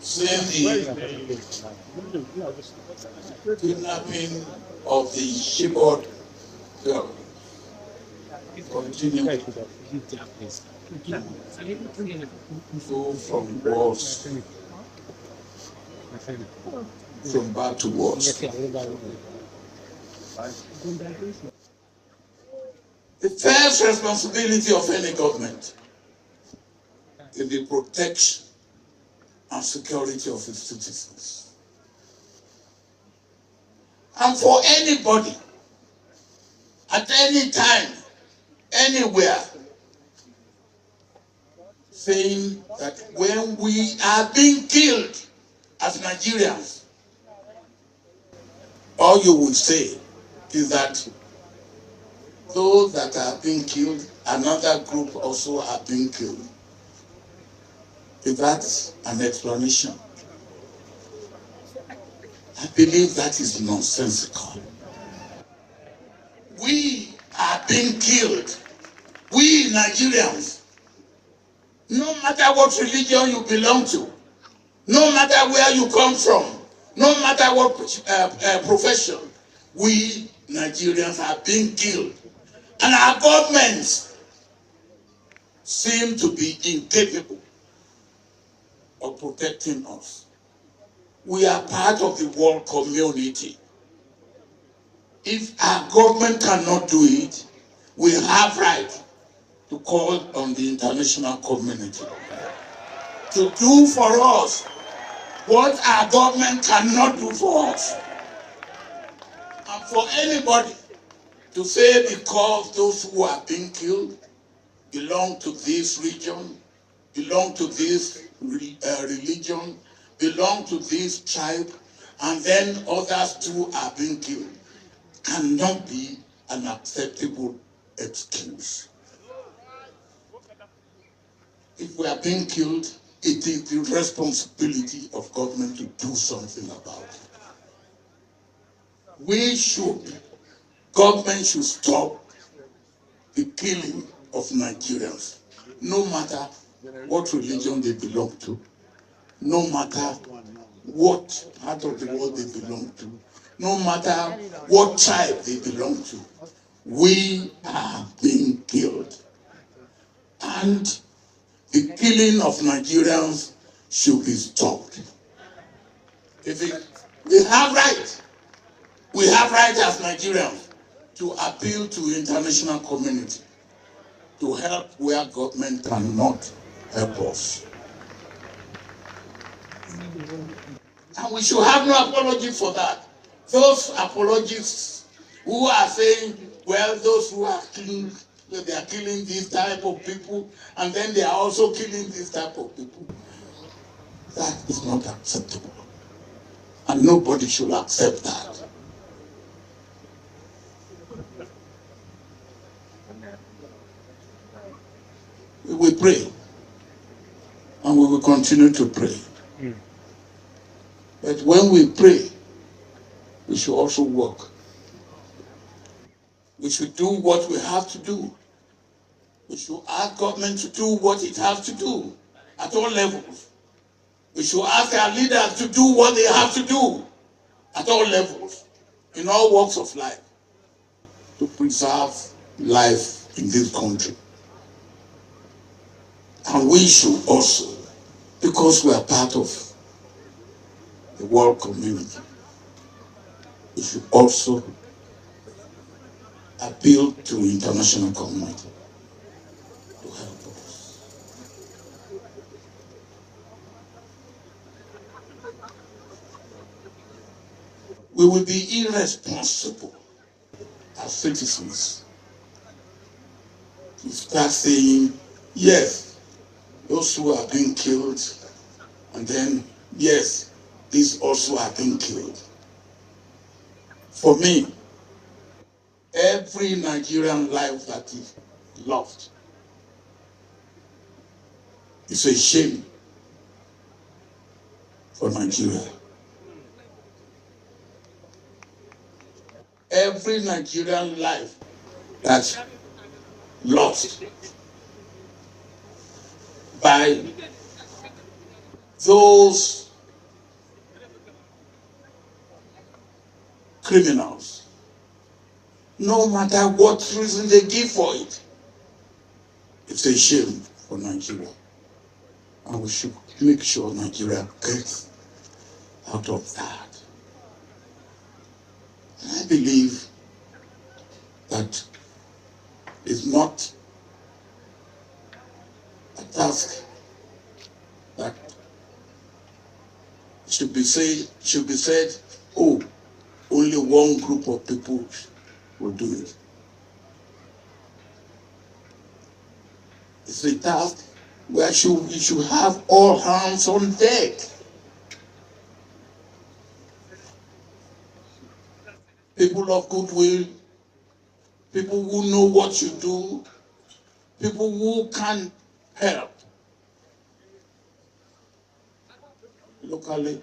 Seeing the kidnapping of the Shibord girl continue to go from wars, from bad to worse. The first responsibility of any government is the protection and security of its citizens. And for anybody, at any time, anywhere, saying that when we are being killed as Nigerians, all you will say is that those that are being killed, another group also are being killed. Is that an explanation? I believe that is nonsensical. We are being killed. We Nigerians, no matter what religion you belong to, no matter where you come from, no matter what profession, we Nigerians are being killed. And our governments seem to be incapable of protecting us. We are part of the world community. If our government cannot do it, we have right to call on the international community to do for us what our government cannot do for us. And for anybody to say because those who are being killed belong to this region, belong to this religion, belong to this tribe, and then others too are being killed, cannot be an acceptable excuse. If we are being killed, it is the responsibility of government to do something about it. Government should stop the killing of Nigerians, no matter what religion they belong to, no matter what part of the world they belong to, no matter what tribe they belong to. We are being killed. And the killing of Nigerians should be stopped. We have right as Nigerians to appeal to the international community to help where government cannot help us. And we should have no apology for that. Those apologists who are saying, well, those who are killing, they are killing this type of people, and then they are also killing this type of people. That is not acceptable. And nobody should accept that. We will pray, and we will continue to pray. But when we pray, we should also work. We should do what we have to do. We should ask government to do what it has to do at all levels. We should ask our leaders to do what they have to do at all levels, in all walks of life, to preserve life in this country. And we should also, because we are part of the world community, we should also appeal to the international community to help us. We will be irresponsible as citizens to start saying, yes, those who are being killed, and then, yes, these also are being killed. For me, every Nigerian life that is lost is a shame for Nigeria. Every Nigerian life that's lost by those criminals, no matter what reason they give for it. It's a shame for Nigeria. And we should make sure Nigeria gets out of that. And I believe that it's not a task that should be said, oh, only one group of people will do it. It's a task where we should have all hands on deck. People of goodwill, people who know what you do, people who can help. Locally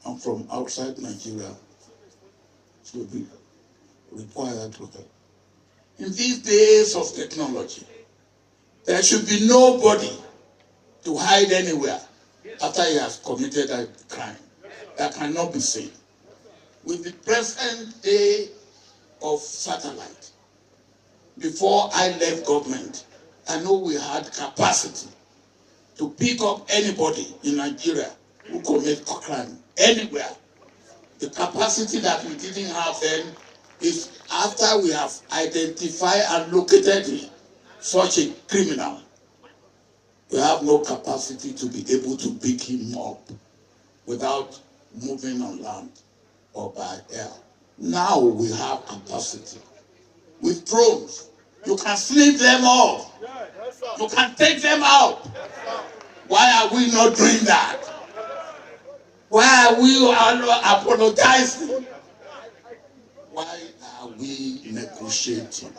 and from outside Nigeria should be required to help. In these days of technology, there should be nobody to hide anywhere after he has committed a crime that cannot be seen. With the present day of satellite, before I left government, I know we had capacity to pick up anybody in Nigeria who commit crime anywhere. The capacity that we didn't have then is after we have identified and located such a criminal, we have no capacity to be able to pick him up without moving on land or by air. Now we have capacity. With drones, you can snip them off. You can take them out. Why are we not doing that? Why are we apologizing? Why are we negotiating?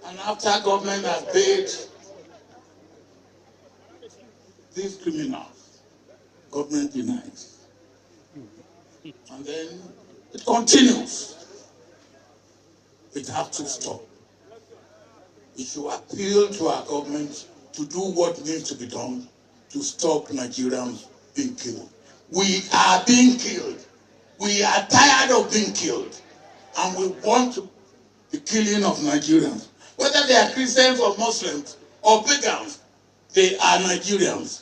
And after government has paid these criminals, government denies. And then it continues. It has to stop. We should appeal to our government to do what needs to be done to stop Nigerians being killed. We are being killed. We are tired of being killed. And we want the killing of Nigerians. Whether they are Christians or Muslims or pagans, they are Nigerians.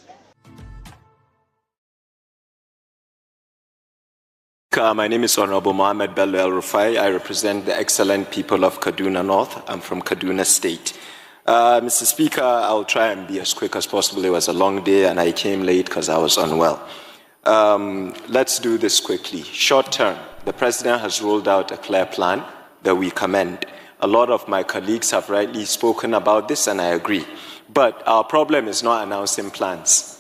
My name is Honorable Mohammed Bello Elrufai. I represent the excellent people of Kaduna North. I'm from Kaduna State. Mr. Speaker, I'll try and be as quick as possible. It was a long day and I came late because I was unwell. Let's do this quickly. Short term, the President has rolled out a clear plan that we commend. A lot of my colleagues have rightly spoken about this and I agree. But our problem is not announcing plans.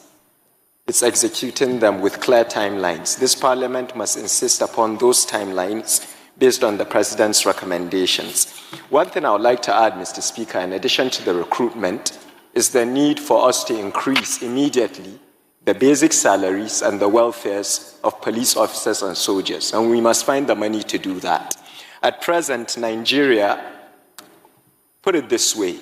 It's executing them with clear timelines. This Parliament must insist upon those timelines based on the President's recommendations. One thing I would like to add, Mr. Speaker, in addition to the recruitment, is the need for us to increase immediately the basic salaries and the welfares of police officers and soldiers, and we must find the money to do that. At present, Nigeria, put it this way,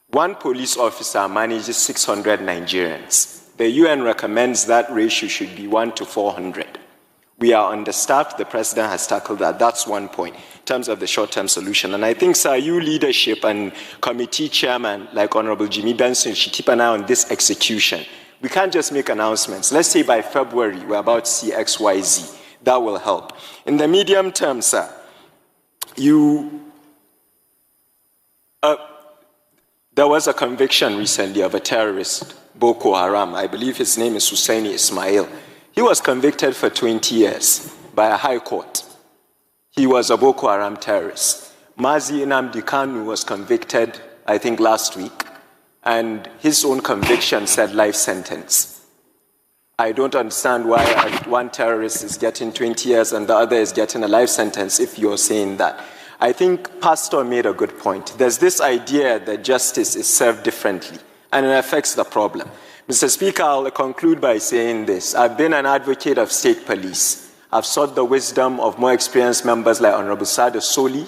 one police officer manages 600 Nigerians. The UN recommends that ratio should be 1 to 400. We are understaffed. The President has tackled that. That's one point in terms of the short-term solution. And I think, sir, you leadership and committee chairman like Honorable Jimmy Benson should keep an eye on this execution. We can't just make announcements. Let's say by February, we're about to see X, Y, Z. That will help. In the medium term, sir, there was a conviction recently of a terrorist, Boko Haram. I believe his name is Husseini Ismail. He was convicted for 20 years by a high court. He was a Boko Haram terrorist. Mazi Nnamdi Kanu was convicted, I think, last week, and his own conviction said life sentence. I don't understand why one terrorist is getting 20 years and the other is getting a life sentence if you're saying that. I think Pastor made a good point. There's this idea that justice is served differently, and it affects the problem. Mr. Speaker, I'll conclude by saying this. I've been an advocate of state police. I've sought the wisdom of more experienced members like Honorable Sada Soli,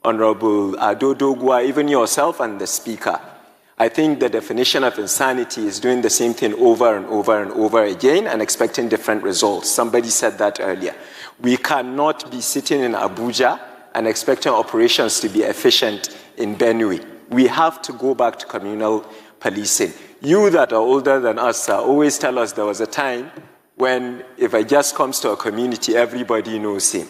Honorable Adodogwa, even yourself and the Speaker. I think the definition of insanity is doing the same thing over and over and over again and expecting different results. Somebody said that earlier. We cannot be sitting in Abuja and expecting operations to be efficient in Benue. We have to go back to communal policing. You that are older than us always tell us there was a time when if it just comes to a community, everybody knows him.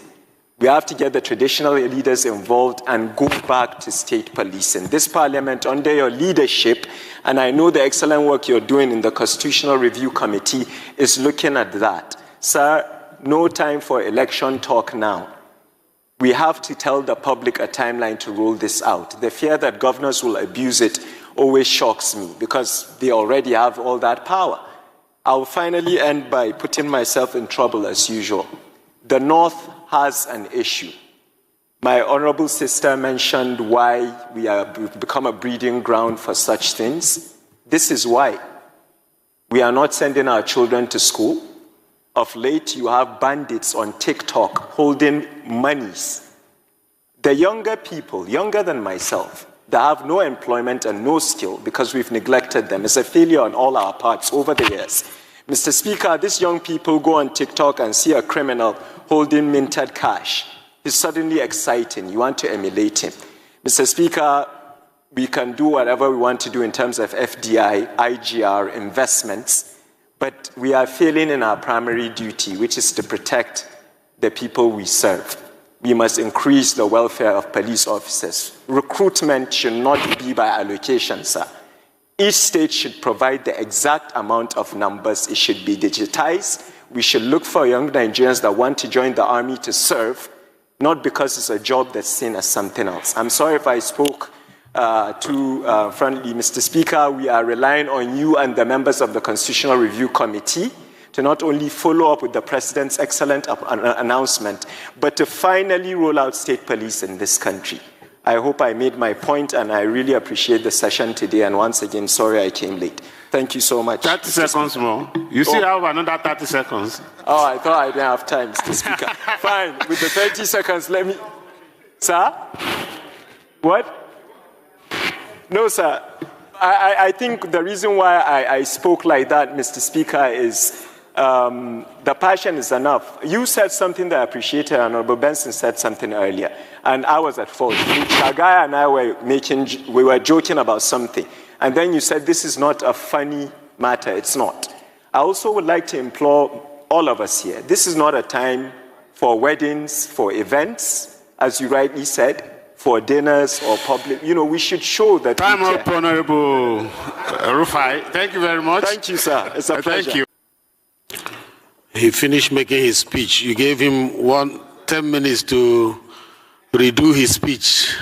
We have to get the traditional leaders involved and go back to state policing. This parliament, under your leadership, and I know the excellent work you're doing in the Constitutional Review Committee, is looking at that. Sir, no time for election talk now. We have to tell the public a timeline to roll this out. The fear that governors will abuse it always shocks me because they already have all that power. I'll finally end by putting myself in trouble as usual. The North has an issue. My honorable sister mentioned why we've become a breeding ground for such things. This is why. We are not sending our children to school. Of late, you have bandits on TikTok holding monies. The younger people, younger than myself, that have no employment and no skill because we've neglected them. It's a failure on all our parts over the years. Mr. Speaker, these young people go on TikTok and see a criminal holding minted cash. It's suddenly exciting. You want to emulate him. Mr. Speaker, we can do whatever we want to do in terms of FDI, IGR, investments, but we are failing in our primary duty, which is to protect the people we serve. We must increase the welfare of police officers. Recruitment should not be by allocation, sir. Each state should provide the exact amount of numbers. It should be digitized. We should look for young Nigerians that want to join the army to serve, not because it's a job that's seen as something else. I'm sorry if I spoke too friendly, Mr. Speaker. We are relying on you and the members of the Constitutional Review Committee to not only follow up with the President's excellent announcement, but to finally roll out state police in this country. I hope I made my point, and I really appreciate the session today. And once again, sorry I came late. Thank you so much. 30 seconds more. You still have another 30 seconds. Oh, I thought I didn't have time, Mr. Speaker. Fine, with the 30 seconds, let me... Sir? What? No, sir. I think the reason why I spoke like that, Mr. Speaker, is the passion is enough. You said something that I appreciated, and Honorable Benson said something earlier, and I was at fault. Chagai and I were joking about something, and then you said this is not a funny matter. It's not. I also would like to implore all of us here. This is not a time for weddings, for events, as you rightly said, for dinners or public. You know, we should show that. Time up, Honorable Elrufai. Thank you very much. Thank you, sir. It's a pleasure. Thank you. He finished making his speech. You gave him 10 minutes to redo his speech.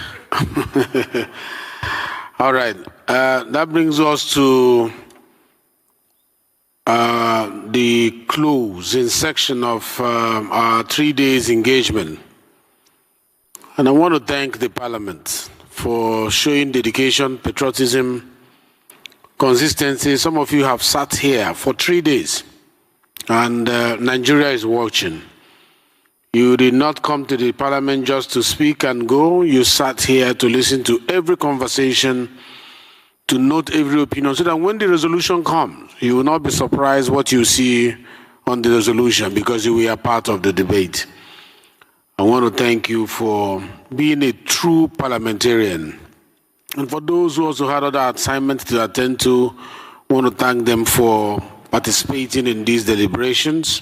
All right. That brings us to the closing section of our 3 days engagement. And I want to thank the Parliament for showing dedication, patriotism, consistency. Some of you have sat here for 3 days. And Nigeria is watching. You did not come to the Parliament just to speak and go. You sat here to listen to every conversation, to note every opinion, so that when the resolution comes, you will not be surprised what you see on the resolution, because you were part of the debate. I want to thank you for being a true parliamentarian. And for those who also had other assignments to attend to, I want to thank them for participating in these deliberations.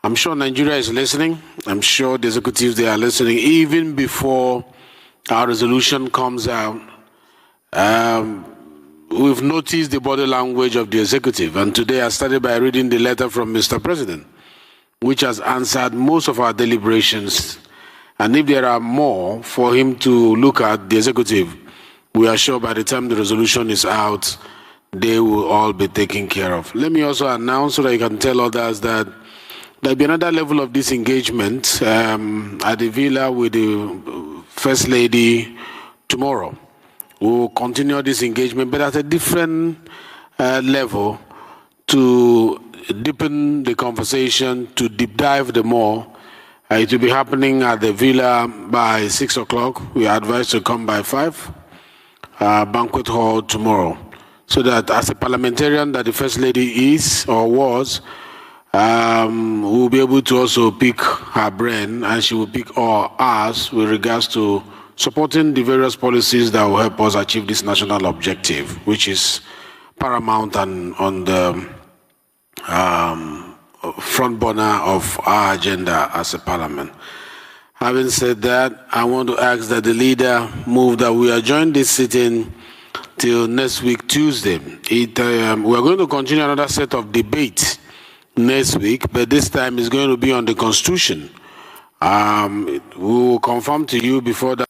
I'm sure Nigeria is listening. I'm sure the executives, they are listening. Even before our resolution comes out, we've noticed the body language of the executive. And today I started by reading the letter from Mr. President, which has answered most of our deliberations. And if there are more for him to look at, the executive, we are sure by the time the resolution is out, they will all be taken care of. Let me also announce, so that you can tell others, that there will be another level of this engagement at the villa with the First Lady tomorrow. We will continue this engagement, but at a different level, to deepen the conversation, to deep dive the more, It will be happening at the villa by 6 o'clock. We are advised to come by 5. Banquet hall tomorrow. So that as a parliamentarian that the First Lady is or was, we'll be able to also pick her brain, and she will pick all ours with regards to supporting the various policies that will help us achieve this national objective, which is paramount and on the front burner of our agenda as a parliament. Having said that, I want to ask that the leader move that we adjourn this sitting till next week, Tuesday. We are going to continue another set of debates next week, but this time it's going to be on the Constitution. We will confirm to you before that.